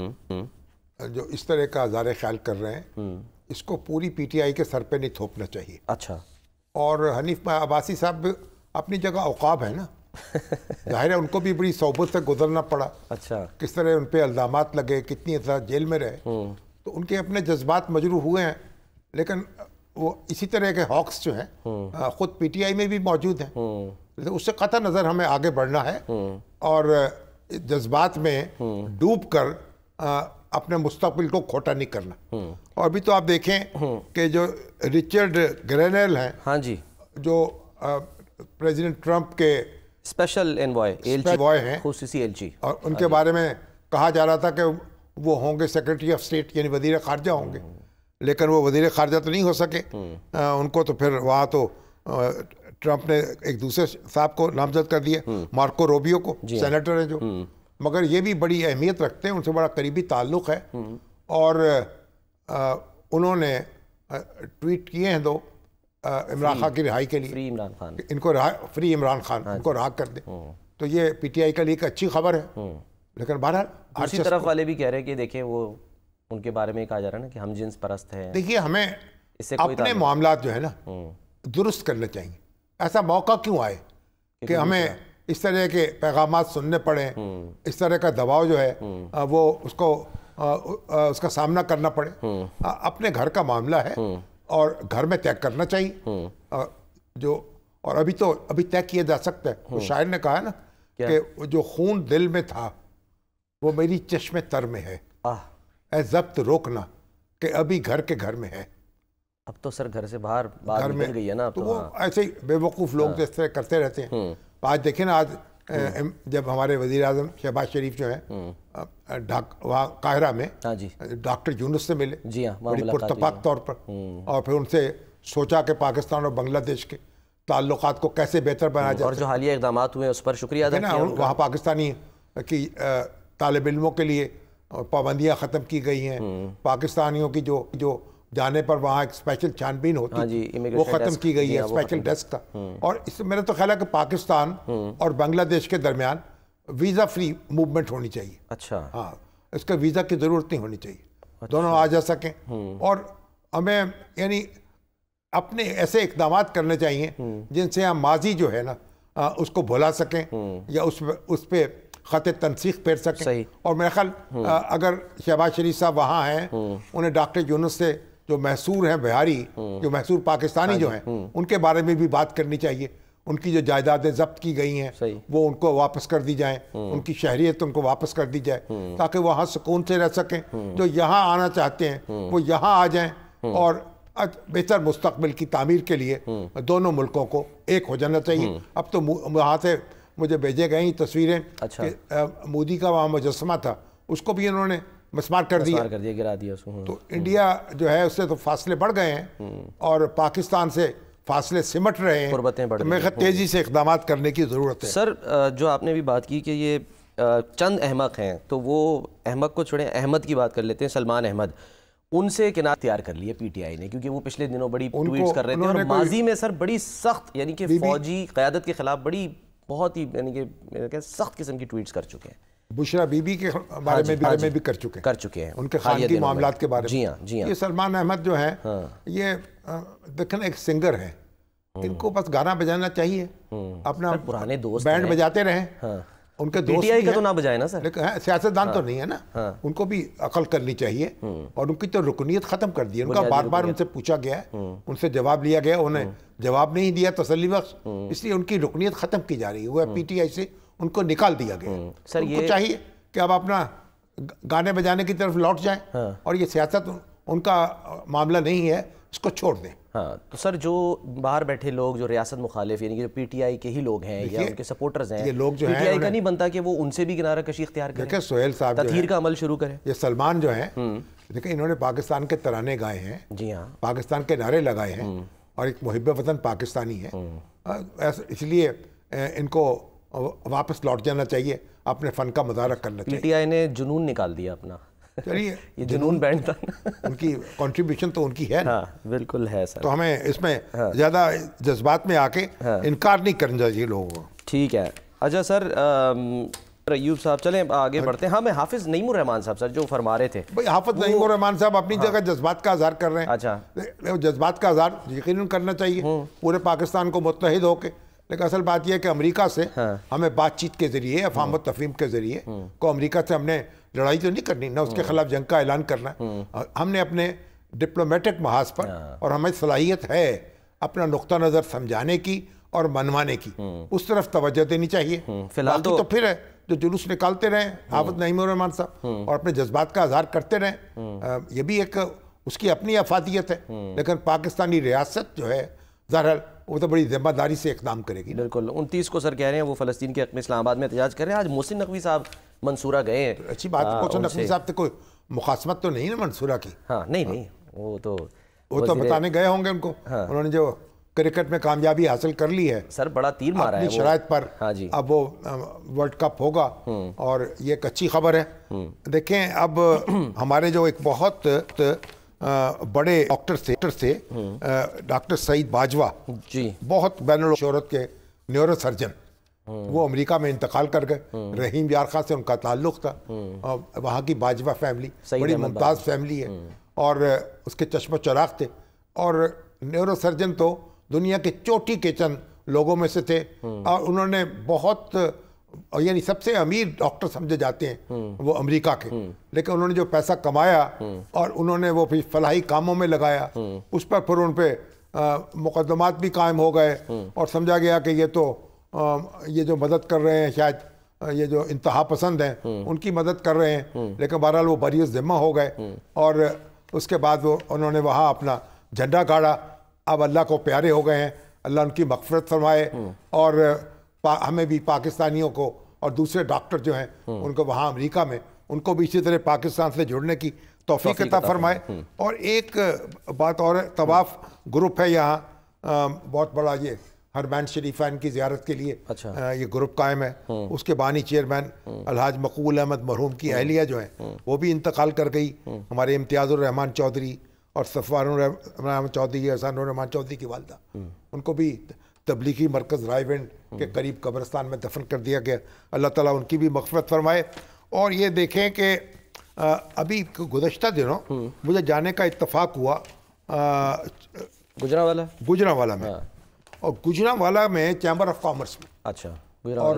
جو اس طرح کا اظہار خیال کر رہے ہیں، اس کو پوری پی ٹی آئی کے سر پہ نہیں تھوپنا چاہیے۔ اچھا، اور حنیف عباسی صاحب اپنی جگہ عقاب ہیں نا، ظاہر ہے ان کو بھی بڑی صحبت سے گزرنا پڑا۔ اچھا، کس طرح ان پہ الزامات لگے، کتنی اطلاع جیل میں رہے، تو ان کے اپنے جذبات مجروح ہوئے ہیں، لیکن وہ اسی طرح کے ہاکس جو ہیں خود پی ٹی آئی میں بھی موجود ہیں۔ اس سے قطع نظر ہمیں آگے بڑھنا ہے اور جذبات میں ڈوب کر اپنے مستقبل کو کھوٹا نہیں کرنا۔ اور ابھی تو آپ دیکھیں کہ جو رچرڈ گرینیل ہیں، ہاں جی، جو پریزیڈنٹ ٹرمپ کے اسپیشل انوائے ہیں، خصوصی ایلچی، اور ان کے بارے میں کہا جا رہا تھا کہ وہ ہوں گے سیکرٹری آف اسٹیٹ، یعنی وزیر خارجہ ہوں گے، لیکن وہ وزیر خارجہ تو نہیں ہو سکے۔ ان کو تو پھر وہاں تو ٹرمپ نے ایک دوسرے صاحب کو نامزد کر دیا، مارکو روبیو کو، سینیٹر ہیں جو، مگر یہ بھی بڑی اہمیت رکھتے ہیں، ان سے بڑا قریبی تعلق ہے، اور انہوں نے ٹویٹ کیے ہیں دو عمران خان کی رہائی کے لیے، فری عمران خان، ان کو فری عمران خان، ان کو رہا کر دیں۔ تو یہ پی ٹی آئی کے لیے ایک اچھی خبر ہے، لیکن بہرحال دوسری طرف والے بھی کہہ رہے ہیں کہ دیکھیں وہ ان کے بارے میں کہا جا رہا ہے نا کہ ہم جنس پرست ہیں۔ دیکھیے، ہمیں اپنے معاملات جو ہے نا درست کرنے چاہیے۔ ایسا موقع کیوں آئے کہ ہمیں اس طرح کے پیغامات سننے پڑیں، اس طرح کا دباؤ جو ہے وہ اس کا سامنا کرنا پڑے؟ اپنے گھر کا معاملہ ہے اور گھر میں طے کرنا چاہیے، اور ابھی طے کیا جا سکتا ہے۔ وہ شاعر نے کہا نا کہ جو خون دل میں تھا وہ میری چشم تر میں ہے، اے ضبط روکنا کہ ابھی گھر کے گھر میں ہے۔ اب تو سر گھر سے باہر بات نکل گئی ہے نا، تو وہ ایسے ہی بے وقوف لوگ جو اس طرح کرتے رہتے ہیں۔ آج دیکھیں نا، آج جب ہمارے وزیر اعظم شہباز شریف جو ہیں وہاں قاہرہ میں ڈاکٹر یونس سے ملے بڑی پرتپاک طور پر، اور پھر ان سے سوچا کہ پاکستان اور بنگلہ دیش کے تعلقات کو کیسے بہتر بنایا جائے، اور جو حالیہ اقدامات ہوئے اس پر شکریہ ادا کیا۔ وہاں پاکستانی کی طالب علموں کے لیے پابندیاں ختم کی گئی ہیں، پاکستانیوں کی جو جانے پر وہاں ایک اسپیشل چھانبین ہوتی ہے وہ ختم کی گئی ہے، اسپیشل ڈیسک کا۔ اور اس میرا تو خیال ہے کہ پاکستان اور بنگلہ دیش کے درمیان ویزا فری موومنٹ ہونی چاہیے۔ اچھا، ہاں، اس کا ویزا کی ضرورت نہیں ہونی چاہیے، دونوں آ جا سکیں، اور ہمیں یعنی اپنے ایسے اقدامات کرنے چاہیے جن سے ہم ماضی جو ہے نا اس کو بھلا سکیں یا اس پہ خط تنسیخ پھیر سکیں۔ اور میرا خیال اگر شہباز شریف صاحب وہاں ہیں، انہیں ڈاکٹر یونس سے جو محصور ہیں بہاری، جو محصور پاکستانی جو ہیں، ان کے بارے میں بھی بات کرنی چاہیے۔ ان کی جو جائیدادیں ضبط کی گئی ہیں وہ ان کو واپس کر دی جائیں، ان کی شہریت ان کو واپس کر دی جائے، تاکہ وہاں سکون سے رہ سکیں۔ جو یہاں آنا چاہتے ہیں وہ یہاں آ جائیں، اور بہتر مستقبل کی تعمیر کے لیے دونوں ملکوں کو ایک ہو جانا چاہیے. اب تو وہاں سے مجھے بھیجے گئے تتصویریں کہ مودی کا وہاں مجسمہ تھا, اس کو بھی انہوں نے مسمار کر دیا, گرا دیا اس کو. تو انڈیا جو ہے اس سے تو فاصلے بڑھ گئے ہیں اور پاکستان سے فاصلے سمٹ رہے ہیں. قربتیں بڑھ رہی ہیں. میں تیزی سے اقدامات کرنے کی ضرورت ہے. سر جو آپ نے بھی بات کی کہ یہ چند احمق ہیں, تو وہ احمق کو چھوڑیں, احمد کی بات کر لیتے ہیں. سلمان احمد, ان سے کنارہ اختیار کر لیے پی ٹی آئی نے, کیونکہ وہ پچھلے دنوں بڑی ٹویٹس کر رہے تھے اور ماضی میں سر بڑی سخت, یعنی کہ فوجی قیادت کے خلاف بڑی بہت ہی یعنی کہ سخت قسم کی ٹویٹس کر چکے ہیں. بشرا بی بی کے بارے میں بھی کر چکے ہیں ان کے خانگی معاملات کے بارے میں. جی ہاں, جی ہاں. یہ سلمان احمد جو ہیں یہ دیکھیں ایک سنگر ہیں, ان کو بس گانا بجانا چاہیے, اپنا پرانے دوست بینڈ بجاتے رہیں. ان کے دوست کا تو نہ بجائے نا سر, لیکن سیاستدان تو نہیں ہے نا, ان کو بھی عقل کرنی چاہیے. اور ان کی تو رکنیت ختم کر دی, ان کا بار بار ان سے پوچھا گیا ہے, ان سے جواب لیا گیا, انہیں جواب نہیں دیا تسلی بخش, اس لیے ان کی رکنیت ختم کی جا رہی ہے. وہ پی ٹی آئی سے ان کو نکال دیا گیا. سر ان کو چاہیے کہ اب اپنا گانے بجانے کی طرف لوٹ جائیں, اور یہ سیاست ان کا معاملہ نہیں ہے, اس کو چھوڑ دیں. ہاں, تو سر جو باہر بیٹھے لوگ جو ریاست مخالف یعنی کہ جو پی ٹی آئی کے ہی لوگ ہیں یا ان کے سپورٹرز ہیں, یہ لوگ جو پی ٹی آئی کا نہیں بنتا کہ وہ ان سے بھی کنارہ کشی اختیار کریں, دیکھیں سہیل صاحب تطہیر کا عمل شروع کریں. یہ سلمان جو ہیں دیکھیں انہوں نے پاکستان کے ترانے گائے ہیں, جی ہاں, پاکستان کے نعرے لگائے ہیں, اور ایک محب وطن پاکستانی ہے, اس لیے ان کو واپس لوٹ جانا چاہیے, اپنے فن کا مظاہرہ کرنا چاہیے. پی ٹی آئی نے جنون نکال دیا اپنا. چلیے, یہ جنون بینڈ تھا, ان کی کنٹریبیوشن تو ان کی ہے. ہاں بالکل ہے سر. تو ہمیں اس میں زیادہ جذبات میں آ کے انکار نہیں کرنا چاہیے لوگوں کو. ٹھیک ہے. اچھا سر ایوب صاحب چلیں آگے بڑھتے ہیں. ہاں, میں حافظ نعیم الرحمان صاحب سر جو فرما رہے تھے, بھائی حافظ نعیم الرحمان صاحب اپنی جگہ جذبات کا اظہار کر رہے ہیں. اچھا, جذبات کا اظہار یقیناً کرنا چاہیے پورے پاکستان کو متحد ہو کے, لیکن اصل بات یہ ہے کہ امریکہ سے ہمیں بات چیت کے ذریعے, افہام و تفہیم کے ذریعے کو امریکہ سے ہم نے لڑائی تو نہیں کرنی, نہ اس کے خلاف جنگ کا اعلان کرنا. ہم نے اپنے ڈپلومیٹک محاذ پر, اور ہمیں صلاحیت ہے اپنا نقطہ نظر سمجھانے کی اور منوانے کی, اس طرف توجہ دینی چاہیے. فی الحال تو پھر ہے جو جلوس نکالتے رہیں حافظ نعیم الرحمان صاحب اور اپنے جذبات کا اظہار کرتے رہیں, یہ بھی ایک اس کی اپنی افادیت ہے. لیکن پاکستانی ریاست جو ہے ظاہر وہ تو بڑی ذمہ داری سے اقدام کرے گی. بالکل. 29 کو سر کہہ رہے ہیں وہ فلسطین کے حق میں اسلام آباد میں احتجاج کر رہے ہیں. آج محسن نقوی صاحب منصورہ گئے ہیں. اچھی بات ہے, محسن نقوی صاحب سے کوئی مخاصمت تو نہیں نا منصورہ کی. ہاں نہیں, وہ تو بتانے گئے ہوں گے ان کو, انہوں نے جو کرکٹ میں کامیابی حاصل کر لی ہے سر, بڑا تیر مارا ہے اپنی شرائط پر. اب وہ ورلڈ کپ ہوگا اور یہ ایک اچھی خبر ہے. دیکھیں اب ہمارے جو ایک بہت بڑے ڈاکٹر تھے ڈاکٹر سعید باجوہ, جی بہت بین الشہرت کے نیورو سرجن, وہ امریکہ میں انتقال کر گئے. رحیم یار خان سے ان کا تعلق تھا, وہاں کی باجوہ فیملی بڑی ممتاز فیملی ہے, اور اس کے چشم و چراغ تھے. اور نیورو سرجن تو دنیا کے چوٹی کے چند لوگوں میں سے تھے, اور انہوں نے بہت یعنی سب سے امیر ڈاکٹر سمجھے جاتے ہیں وہ امریکہ کے. لیکن انہوں نے جو پیسہ کمایا اور انہوں نے وہ پھر فلاحی کاموں میں لگایا, اس پر پھر ان پہ مقدمات بھی قائم ہو گئے, اور سمجھا گیا کہ یہ جو مدد کر رہے ہیں شاید یہ جو انتہا پسند ہیں ان کی مدد کر رہے ہیں. لیکن بہرحال وہ بری ذمہ ہو گئے, اور اس کے بعد وہ انہوں نے وہاں اپنا جھنڈا گاڑا. اب اللہ کو پیارے ہو گئے ہیں, اللہ ان کی مغفرت فرمائے, اور ہمیں بھی پاکستانیوں کو اور دوسرے ڈاکٹر جو ہیں ان کو وہاں امریکہ میں ان کو بھی اسی طرح پاکستان سے جڑنے کی توفیق عطا فرمائے. اور ایک بات اور ہے, طواف گروپ ہے یہاں بہت بڑا, یہ حرمین شریفین کی زیارت کے لیے یہ گروپ قائم ہے. اس کے بانی چیئرمین الحاج مقبول احمد مرحوم کی اہلیہ جو ہیں وہ بھی انتقال کر گئی. ہمارے امتیاز الرحمان چودھری اور صفوان الرحمان چودھری, احسان الرحمان چودھری کی والدہ, ان کو بھی تبلیغی مرکز رائے ونڈ کے قریب قبرستان میں دفن کر دیا گیا. اللہ تعالیٰ ان کی بھی مغفرت فرمائے. اور یہ دیکھیں کہ ابھی گزشتہ دنوں مجھے جانے کا اتفاق ہوا گجرانوالہ میں, اور گجرانوالہ میں چیمبر آف کامرس میں. اچھا, اور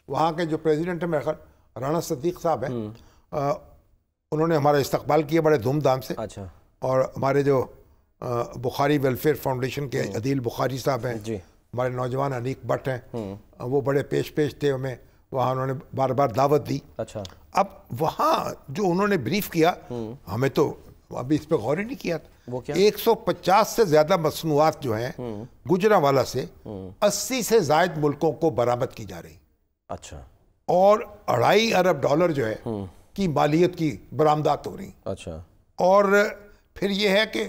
وہاں کے جو پریزیڈنٹ ہیں میرے خیال رانا صدیق صاحب ہیں, انہوں نے ہمارا استقبال کیا بڑے دھوم دھام سے. اچھا, اور ہمارے جو بخاری ویلفیئر فاؤنڈیشن کے عدیل بخاری صاحب ہیں, ہمارے نوجوان انیک بٹ ہیں, وہ بڑے پیش تھے ہمیں وہاں, انہوں نے بار بار دعوت دی. اچھا, اب وہاں جو انہوں نے بریف کیا ہمیں تو ابھی اس پہ غور ہی نہیں کیا تھا, وہ کیا؟ 150 سے زیادہ مصنوعات جو ہیں گجرانوالہ سے 80 سے زائد ملکوں کو برآمد کی جا رہی. اچھا. اور $2.5 ارب جو ہے کی مالیت کی برآمدات ہو رہی. اچھا. اور پھر یہ ہے کہ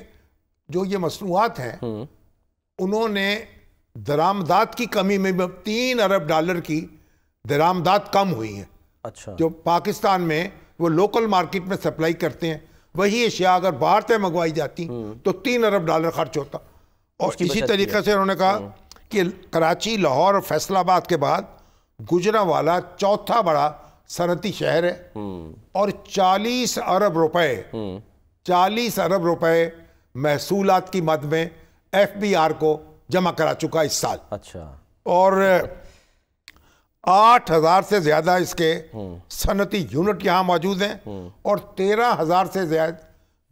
جو یہ مصنوعات ہیں انہوں نے درآمدات کی کمی میں $3 ارب کی درآمدات کم ہوئی ہیں. اچھا. جو پاکستان میں وہ لوکل مارکیٹ میں سپلائی کرتے ہیں وہی اشیاء اگر باہر سے منگوائی جاتی تو $3 ارب خرچ ہوتا. اور اسی طریقے سے انہوں نے کہا کہ کراچی، لاہور اور فیصل آباد کے بعد گجرانوالہ چوتھا بڑا صنعتی شہر ہے اور 40 ارب روپے محصولات کی مد میں FBR کو جمع کرا چکا اس سال. اچھا. اور 8,000 سے زیادہ اس کے صنعتی یونٹ یہاں موجود ہیں اور 13,000 سے زیادہ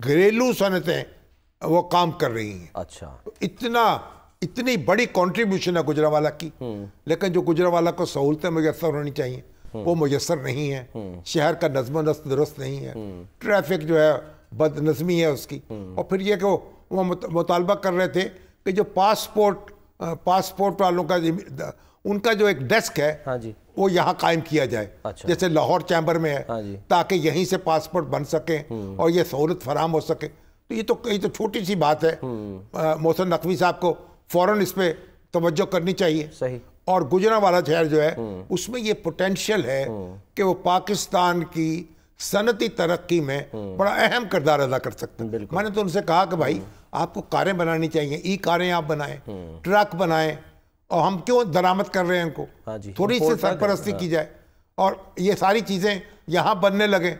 گھریلو صنعتیں وہ کام کر رہی ہیں. اچھا. اتنی بڑی کنٹریبیوشن ہے گجرانوالہ کی. لیکن جو گجرانوالہ کو سہولتیں میسر ہونی چاہیے وہ میسر نہیں ہیں. شہر کا نظم و نسق درست نہیں ہے. ٹریفک جو ہے بد نظمی ہے اس کی. اور پھر یہ کہ وہ مطالبہ کر رہے تھے کہ جو پاسپورٹ والوں کا ان کا جو ایک ڈیسک ہے وہ یہاں قائم کیا جائے. جیسے لاہور چیمبر میں ہے تاکہ یہیں سے پاسپورٹ بن سکیں اور یہ سہولت فراہم ہو سکے. تو یہ تو چھوٹی سی بات ہے. محسن نقوی صاحب کو فوراً اس پہ توجہ کرنی چاہیے. صحیح. اور گجرانوالہ شہر جو ہے اس میں یہ پوٹینشیل ہے کہ وہ پاکستان کی صنعتی ترقی میں بڑا اہم کردار ادا کر سکتے ہیں. میں نے تو ان سے کہا کہ بھائی آپ کو کاریں بنانی چاہیے، ای کاریں آپ بنائیں، ٹرک بنائیں، اور ہم کیوں درآمد کر رہے ہیں ان کو؟ تھوڑی سی سرپرستی کی جائے اور یہ ساری چیزیں یہاں بننے لگیں.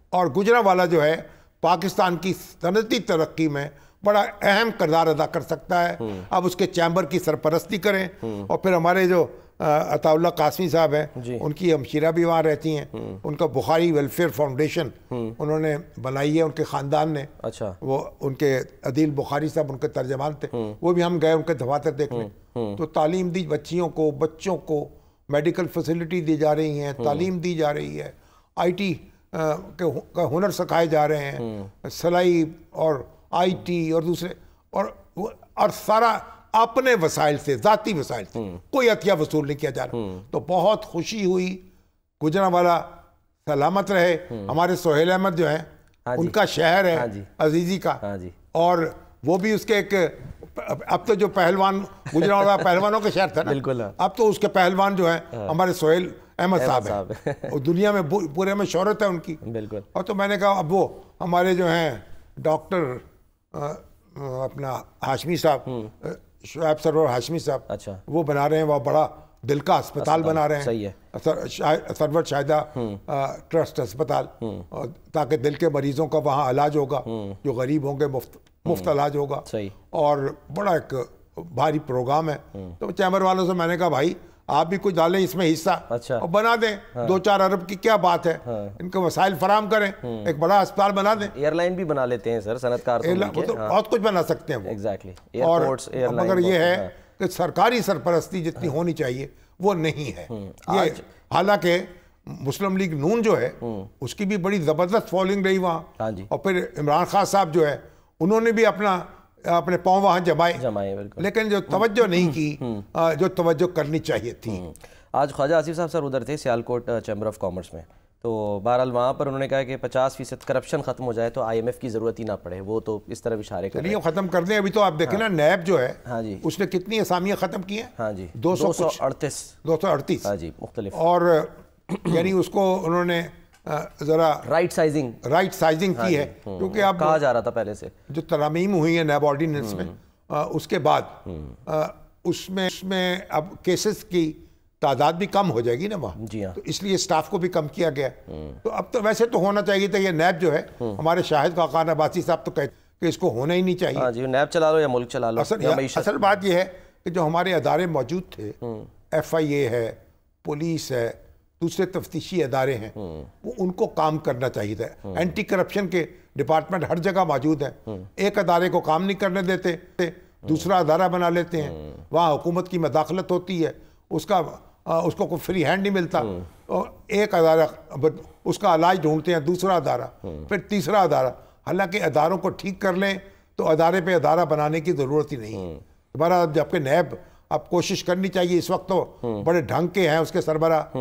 اور گجرانوالہ جو ہے پاکستان کی صنعتی ترقی میں بڑا اہم کردار ادا کر سکتا ہے. اب اس کے چیمبر کی سرپرستی کریں. اور پھر ہمارے جو عطا اللہ قاسمی صاحب ہیں ان کی ہمشیرہ بھی وہاں رہتی ہیں. ان کا بخاری ویلفیئر فاؤنڈیشن انہوں نے بنائی ہے، ان کے خاندان نے. اچھا. وہ ان کے عدیل بخاری صاحب ان کے ترجمان تھے. وہ بھی ہم گئے ان کے دفاتر دیکھنے. تو تعلیم دی بچوں کو میڈیکل فیسلٹی دی جا رہی ہیں، تعلیم دی جا رہی ہے، IT کا ہنر سکھائے جا رہے ہیں، سلائی اور IT اور دوسرے اور سارا اپنے وسائل سے، ذاتی وسائل سے، کوئی عطیہ وصول نہیں کیا جا رہا. تو بہت خوشی ہوئی. گجرانوالہ سلامت رہے. ہمارے سہیل احمد جو ہیں ان کا شہر ہے عزیزی کا، اور وہ بھی اس کے ایک اب تو جو پہلوان گجرانوالہ پہلوانوں کے شہر تھا نا، اب تو اس کے پہلوان جو ہیں ہمارے سہیل احمد صاحب ہیں. دنیا میں پورے میں شہرت ہے ان کی. اور تو میں نے کہا اب وہ ہمارے جو ہیں ڈاکٹر اپنا ہاشمی صاحب، شعیب سرور ہاشمی صاحب، وہ بنا رہے ہیں وہ بڑا دل کا اسپتال بنا رہے ہیں، سرور شاہدہ ٹرسٹ اسپتال، تاکہ دل کے مریضوں کا وہاں علاج ہوگا، جو غریب ہوں گے مفت علاج ہوگا. اور بڑا ایک بھاری پروگرام ہے. تو چیمبر والوں سے میں نے کہا بھائی آپ بھی کچھ ڈالیں اس میں حصہ اور بنا دیں. 2-4 ارب کی کیا بات ہے، ان کو وسائل فراہم کریں، ایک بڑا اسپتال بنا دیں. ایئر لائن بھی بنا لیتے ہیں سر، صنعت کار بہت کچھ بنا سکتے ہیں وہ. ایگزیکٹلی. اور مگر یہ ہے کہ سرکاری سرپرستی جتنی ہونی چاہیے وہ نہیں ہے. حالانکہ مسلم لیگ نون جو ہے اس کی بھی بڑی زبردست فالوئنگ رہی وہاں. اور پھر عمران خان صاحب جو ہے انہوں نے بھی اپنے پاؤں وہاں جمائے، لیکن جو توجہ نہیں کی جو توجہ کرنی چاہیے تھی. آج خواجہ آصف صاحب سر ادھر تھے سیالکوٹ چیمبر آف کامرس میں، تو بہرحال وہاں پر انہوں نے کہا کہ 50% کرپشن ختم ہو جائے تو IMF کی ضرورت ہی نہ پڑے. وہ تو اس طرح اشارے کر رہے ہیں. ختم کر دیں. ابھی تو آپ دیکھیں نا نیب جو ہے اس نے کتنی اسامیاں ختم کی ہیں؟ 238 مختلف. اور یعنی اس کو انہوں نے ذرا رائٹ سائزنگ کی ہے، کیونکہ اب کہا جا رہا تھا پہلے سے جو ترامیم ہوئی ہیں نیب آرڈیننس میں، اس کے بعد اس میں اب کیسز کی تعداد بھی کم ہو جائے گی نا وہاں. تو اس لیے اسٹاف کو بھی کم کیا گیا. تو اب تو ویسے تو ہونا چاہیے تھا یہ نیب جو ہے، ہمارے شاہد خاقان عباسی صاحب تو کہتے کہ اس کو ہونا ہی نہیں چاہیے. نیب چلا لو یا ملک چلا لو. اصل بات یہ ہے کہ جو ہمارے ادارے موجود تھے، FIA ہے، پولیس ہے، دوسرے تفتیشی ادارے ہیں، وہ ان کو کام کرنا چاہیے تھا. اینٹی کرپشن کے ڈپارٹمنٹ ہر جگہ موجود ہیں. ایک ادارے کو کام نہیں کرنے دیتے، دوسرا ادارہ بنا لیتے ہیں. وہاں حکومت کی مداخلت ہوتی ہے، اس کو کوئی فری ہینڈ نہیں ملتا. ایک ادارہ اس کا علاج ڈھونڈتے ہیں، دوسرا ادارہ، پھر تیسرا ادارہ. حالانکہ اداروں کو ٹھیک کر لیں تو ادارے پہ ادارہ بنانے کی ضرورت ہی نہیں ہے. دوبارہ جبکہ نیب اب کوشش کرنی چاہیے. اس وقت تو بڑے ڈھنگ کے ہیں اس کے سربراہ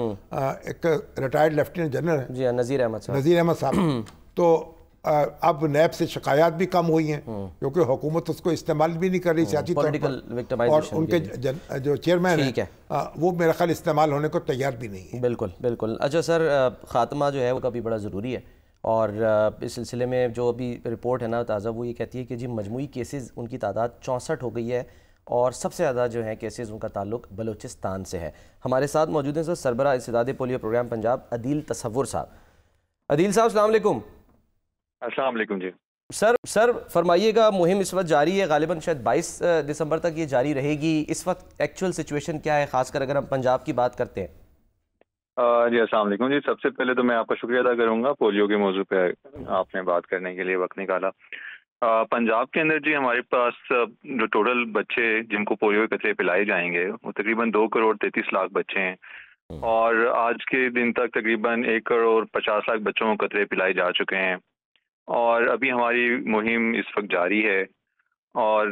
ایک ریٹائرڈ لیفٹیننٹ جنرل ہے جی نذیر احمد صاحب. تو اب نیب سے شکایات بھی کم ہوئی ہیں کیونکہ حکومت اس کو استعمال بھی نہیں کر رہی سیاسی طور پر, اور ان کے جو چیئرمین ہیں وہ میرا خیال استعمال ہونے کو تیار بھی نہیں ہے. بالکل بالکل. اچھا سر, خاتمہ جو ہے وہ کبھی بڑا ضروری ہے, اور اس سلسلے میں جو ابھی رپورٹ ہے نا تازہ, وہ یہ کہتی ہے کہ جی مجموعی کیسز ان کی تعداد 64 ہو گئی ہے, اور سب سے زیادہ جو ہیں کیسز ان کا تعلق بلوچستان سے ہے. ہمارے ساتھ موجود ہیں سر سربراہ انسداد پولیو پروگرام پنجاب عدیل تصور صاحب. عدیل صاحب السلام علیکم. السلام علیکم. جی سر فرمائیے گا, مہم اس وقت جاری ہے, غالباً شاید 22 دسمبر تک یہ جاری رہے گی. اس وقت ایکچوئل سچویشن کیا ہے, خاص کر اگر ہم پنجاب کی بات کرتے ہیں؟ جی السلام علیکم. جی سب سے پہلے تو میں آپ کا شکریہ ادا کروں گا پولیو کے موضوع پہ آپ نے بات کرنے کے لیے وقت نکالا. پنجاب کے اندر جی ہمارے پاس جو ٹوٹل بچے جن کو پولیو کے قطرے پلائے جائیں گے وہ تقریباً 2,33,00,000 بچے ہیں, اور آج کے دن تک تقریباً 1,50,00,000 بچوں کو قطرے پلائے جا چکے ہیں. اور ابھی ہماری مہم اس وقت جاری ہے, اور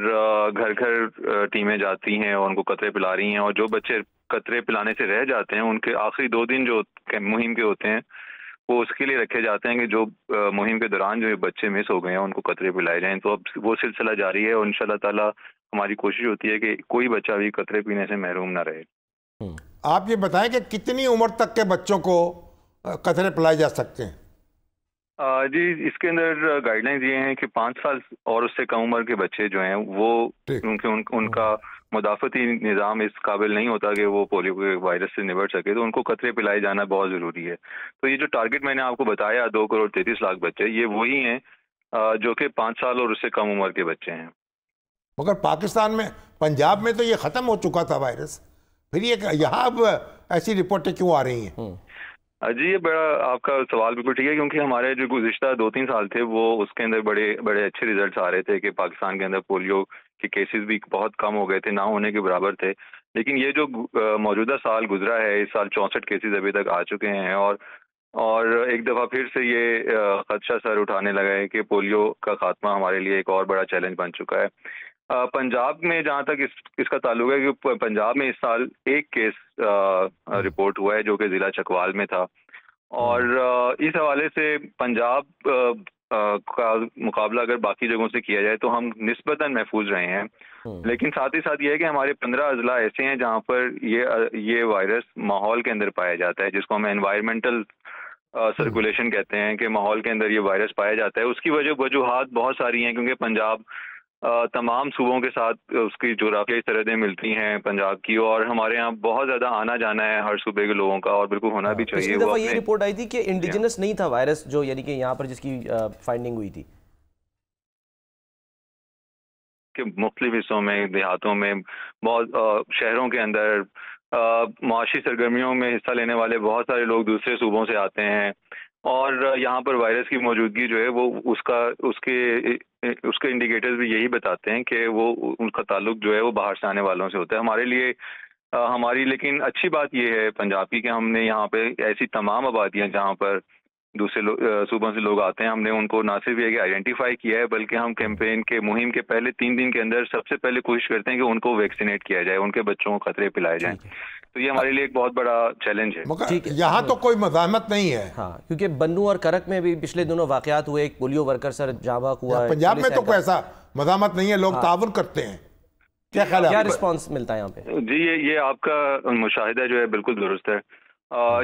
گھر گھر ٹیمیں جاتی ہیں اور ان کو قطرے پلا رہی ہیں. اور جو بچے قطرے پلانے سے رہ جاتے ہیں ان کے آخری 2 دن جو مہم کے ہوتے ہیں وہ اس کے لیے رکھے جاتے ہیں کہ جو مہم کے دوران جو بچے مس ہو گئے ہیں ان کو قطرے پلائے جائیں. تو اب وہ سلسلہ جاری ہے, اور انشاءاللہ تعالی ہماری کوشش ہوتی ہے کہ کوئی بچہ بھی قطرے پینے سے محروم نہ رہے. آپ یہ بتائیں کہ کتنی عمر تک کے بچوں کو قطرے پلائے جا سکتے ہیں؟ جی اس کے اندر گائیڈ لائنز یہ ہیں کہ 5 سال اور اس سے کم عمر کے بچے جو ہیں وہ کیونکہ ان کا مدافعتی نظام اس قابل نہیں ہوتا کہ وہ پولیو کے وائرس سے نبٹ سکے, تو ان کو قطرے پلائے جانا بہت ضروری ہے. تو یہ جو ٹارگٹ میں نے آپ کو بتایا 2,33,00,000 بچے, یہ وہی ہیں جو کہ 5 سال اور اس سے کم عمر کے بچے ہیں. مگر پاکستان میں پنجاب میں تو یہ ختم ہو چکا تھا وائرس, پھر یہ یہاں اب ایسی رپورٹیں کیوں آ رہی ہیں؟ جی یہ بڑا آپ کا سوال بالکل ٹھیک ہے, کیونکہ ہمارے جو گزشتہ 2-3 سال تھے وہ اس کے اندر بڑے اچھے ریزلٹس آ رہے تھے کہ پاکستان کے اندر پولیو کے کیسز بھی بہت کم ہو گئے تھے, نہ ہونے کے برابر تھے. لیکن یہ جو موجودہ سال گزرا ہے, اس سال 64 کیسز ابھی تک آ چکے ہیں, اور ایک دفعہ پھر سے یہ خدشہ سر اٹھانے لگا ہے کہ پولیو کا خاتمہ ہمارے لیے ایک اور بڑا چیلنج بن چکا ہے. پنجاب میں جہاں تک اس کا تعلق ہے کہ پنجاب میں اس سال 1 کیس رپورٹ ہوا ہے جو کہ ضلع چکوال میں تھا, اور اس حوالے سے پنجاب کا مقابلہ اگر باقی جگہوں سے کیا جائے تو ہم نسبتاً محفوظ رہے ہیں. لیکن ساتھ ہی ساتھ یہ ہے کہ ہمارے 15 اضلاع ایسے ہیں جہاں پر یہ وائرس ماحول کے اندر پایا جاتا ہے, جس کو ہم انوائرمنٹل سرکولیشن کہتے ہیں, کہ ماحول کے اندر یہ وائرس پایا جاتا ہے. اس کی وجوہات بہت ساری ہیں, کیونکہ پنجاب تمام صوبوں کے ساتھ اس کی جغرافیائی سرحدیں ملتی ہیں پنجاب کی, اور ہمارے یہاں بہت زیادہ آنا جانا ہے ہر صوبے کے لوگوں کا, اور بالکل ہونا بھی چاہیے. پچھلی دفعہ یہ رپورٹ آئی تھی کہ انڈیجنس نہیں تھا وائرس, جو یعنی کہ یہاں پر جس کی فائنڈنگ ہوئی تھی, کہ مختلف حصوں میں, دیہاتوں میں, بہت شہروں کے اندر معاشی سرگرمیوں میں حصہ لینے والے بہت سارے لوگ دوسرے صوبوں سے آتے ہیں, اور یہاں پر وائرس کی موجودگی جو ہے وہ اس کے انڈیکیٹرز بھی یہی بتاتے ہیں کہ وہ ان کا تعلق جو ہے وہ باہر سے آنے والوں سے ہوتا ہے. ہمارے لیے لیکن اچھی بات یہ ہے پنجاب کی کہ ہم نے یہاں پہ ایسی تمام آبادیاں جہاں پر دوسرے صوبوں سے لوگ آتے ہیں, ہم نے ان کو نہ صرف یہ کہ آئیڈینٹیفائی کیا ہے, بلکہ ہم کیمپین کے مہم کے پہلے 3 دن کے اندر سب سے پہلے کوشش کرتے ہیں کہ ان کو ویکسینیٹ کیا جائے, ان کے بچوں کو قطرے پلائے جائیں. تو یہ ہمارے لیے ایک بہت بڑا چیلنج ہے. یہاں تو کوئی مزاحمت نہیں ہے. ہاں کیونکہ بنو اور کرک میں بھی پچھلے دنوں واقعات ہوئے, ایک پولیو ورکر سر جاں بحق ہوا ہے. پنجاب میں تو کوئی ایسا مزاحمت نہیں ہے, لوگ تعاون کرتے ہیں. کیا خیال ہے, کیا رسپانس ملتا ہے یہاں پہ؟ جی یہ آپ کا مشاہدہ جو ہے بالکل درست ہے.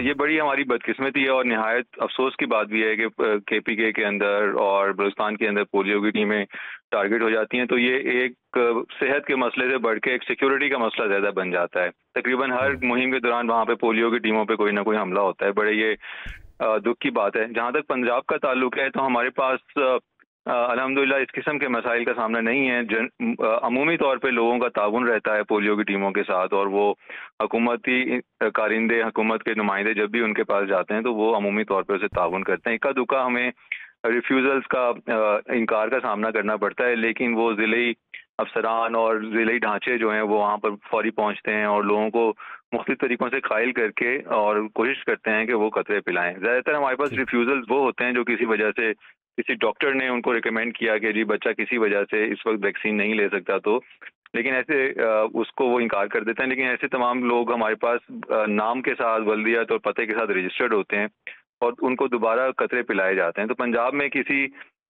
یہ بڑی ہماری بدقسمتی ہے, اور نہایت افسوس کی بات بھی ہے کہ کے پی کے اندر اور بلوچستان کے اندر پولیو کی ٹیمیں ٹارگٹ ہو جاتی ہیں, تو یہ ایک صحت کے مسئلے سے بڑھ کے ایک سیکیورٹی کا مسئلہ زیادہ بن جاتا ہے. تقریباً ہر مہم کے دوران وہاں پہ پولیو کی ٹیموں پہ کوئی نہ کوئی حملہ ہوتا ہے. بڑے یہ دکھ کی بات ہے. جہاں تک پنجاب کا تعلق ہے تو ہمارے پاس الحمدللہ اس قسم کے مسائل کا سامنا نہیں ہے. عمومی طور پہ لوگوں کا تعاون رہتا ہے پولیو کی ٹیموں کے ساتھ, اور وہ حکومتی کارندے, حکومت کے نمائندے جب بھی ان کے پاس جاتے ہیں تو وہ عمومی طور پہ اسے تعاون کرتے ہیں. اکا دکا ہمیں ریفیوزلز کا انکار کا سامنا کرنا پڑتا ہے, لیکن وہ ضلعی افسران اور ضلعی ڈھانچے جو ہیں وہ وہاں پر فوری پہنچتے ہیں اور لوگوں کو مختلف طریقوں سے قائل کر کے اور کوشش کرتے ہیں کہ وہ قطرے پلائیں. زیادہ تر ہمارے پاس ریفیوزلز وہ ہوتے ہیں جو کسی وجہ سے کسی ڈاکٹر نے ان کو ریکمینڈ کیا کہ جی بچہ کسی وجہ سے اس وقت ویکسین نہیں لے سکتا تو لیکن ایسے اس کو وہ انکار کر دیتے ہیں. لیکن ایسے تمام لوگ ہمارے پاس نام کے ساتھ ولدیت اور پتے کے ساتھ رجسٹرڈ ہوتے ہیں اور ان کو دوبارہ قطرے پلائے جاتے ہیں. تو پنجاب میں کسی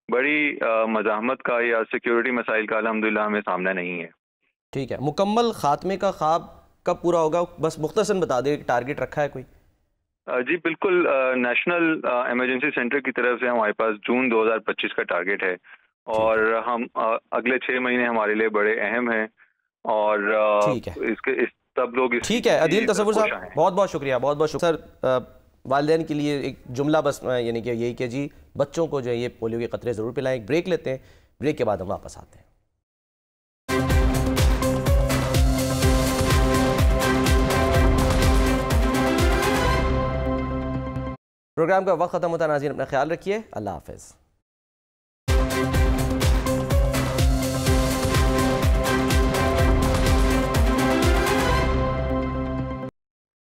بڑی مزاحمت کا یا سیکیورٹی مسائل کا الحمدللہ ہمیں سامنا نہیں ہے. ٹھیک ہے. مکمل خاتمے کا خواب کب پورا ہوگا؟ بس مختصراً بتا دیں، ٹارگٹ رکھا ہے کوئی؟ جی بالکل، نیشنل ایمرجنسی سینٹر کی طرف سے ہمارے پاس جون 2025 کا ٹارگٹ ہے اور ہم اگلے 6 مہینے ہمارے لیے بڑے اہم ہیں اور سب لوگ ٹھیک ہے. عدیل تصور صاحب بہت بہت شکریہ، بہت بہت شکریہ. سر والدین کے لیے ایک جملہ بس یعنی کہ یہی کہ جی بچوں کو جو ہے یہ پولیو کے قطرے ضرور پلائیں. ایک بریک لیتے ہیں، بریک کے بعد ہم واپس آتے ہیں. پروگرام کا وقت ختم ہوتا ہے. ناظرین اپنا خیال رکھیے. اللہ حافظ.